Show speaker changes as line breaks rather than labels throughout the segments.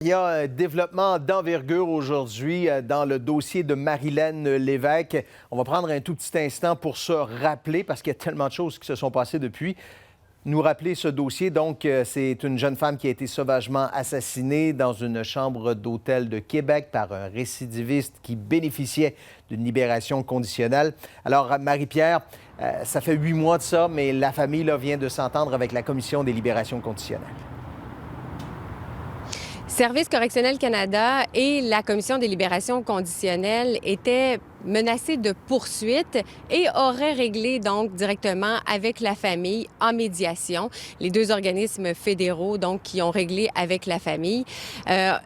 Il y a un développement d'envergure aujourd'hui dans le dossier de Marilène Lévesque. On va prendre un tout petit instant pour se rappeler, parce qu'il y a tellement de choses qui se sont passées depuis. Nous rappeler ce dossier. Donc, c'est une jeune femme qui a été sauvagement assassinée dans une chambre d'hôtel de Québec par un récidiviste qui bénéficiait d'une libération conditionnelle. Alors, Marie-Pierre, ça fait 8 mois de ça, mais la famille là, vient de s'entendre avec la Commission des libérations conditionnelles.
Service correctionnel Canada et la Commission des libérations conditionnelles étaient menacés de poursuites et auraient réglé donc directement avec la famille en médiation. Les deux organismes fédéraux donc qui ont réglé avec la famille.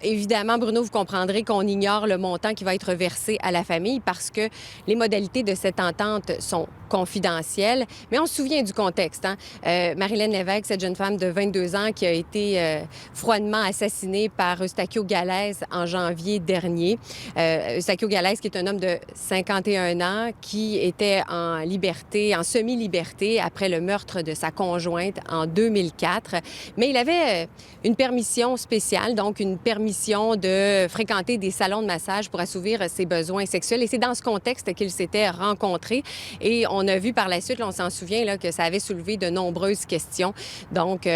Évidemment, Bruno, vous comprendrez qu'on ignore le montant qui va être versé à la famille parce que les modalités de cette entente sont confidentielles. Mais on se souvient du contexte. Marilène Lévesque, cette jeune femme de 22 ans qui a été froidement assassinée par Eustachio Galès en janvier dernier. Eustachio Galès, qui est un homme de 51 ans, qui était en liberté, en semi-liberté après le meurtre de sa conjointe en 2004. Mais il avait une permission spéciale, donc une permission de fréquenter des salons de massage pour assouvir ses besoins sexuels. Et c'est dans ce contexte qu'ils s'étaient rencontrés. Et on a vu par la suite, là, on s'en souvient, là, que ça avait soulevé de nombreuses questions donc,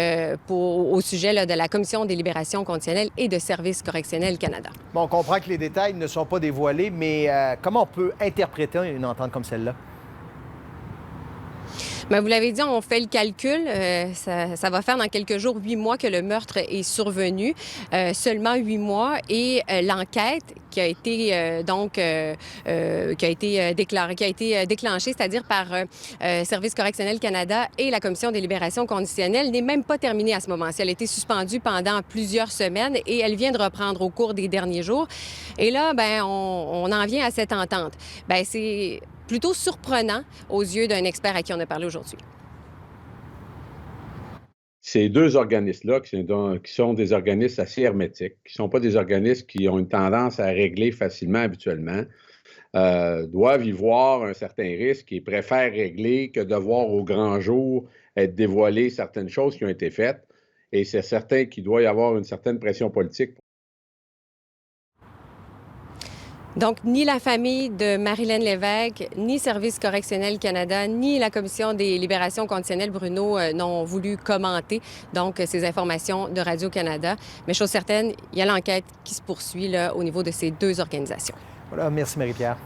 au sujet là, de la Commission des libérations conditionnelles et de Service correctionnel Canada.
Bon, on comprend que les détails ne sont pas dévoilés, mais comment on peut interpréter une entente comme celle-là?
Bien, vous l'avez dit, on fait le calcul. Ça va faire dans quelques jours 8 mois que le meurtre est survenu. Seulement 8 mois. Et l'enquête qui a été déclenchée, c'est-à-dire par Service correctionnel Canada et la Commission des libérations conditionnelles, n'est même pas terminée à ce moment-ci. Elle a été suspendue pendant plusieurs semaines et elle vient de reprendre au cours des derniers jours. Et là, ben, on en vient à cette entente. Bien, c'est plutôt surprenant aux yeux d'un expert à qui on a parlé aujourd'hui.
Ces deux organismes-là, qui sont des organismes assez hermétiques, qui ne sont pas des organismes qui ont une tendance à régler facilement habituellement, doivent y voir un certain risque et préfèrent régler que de voir au grand jour être dévoilées certaines choses qui ont été faites. Et c'est certain qu'il doit y avoir une certaine pression politique.
Donc, ni la famille de Marilène Lévesque, ni Service correctionnel Canada, ni la Commission des libérations conditionnelles, Bruno, n'ont voulu commenter donc ces informations de Radio-Canada. Mais chose certaine, il y a l'enquête qui se poursuit là, au niveau de ces deux organisations.
Voilà, merci Marie-Pierre.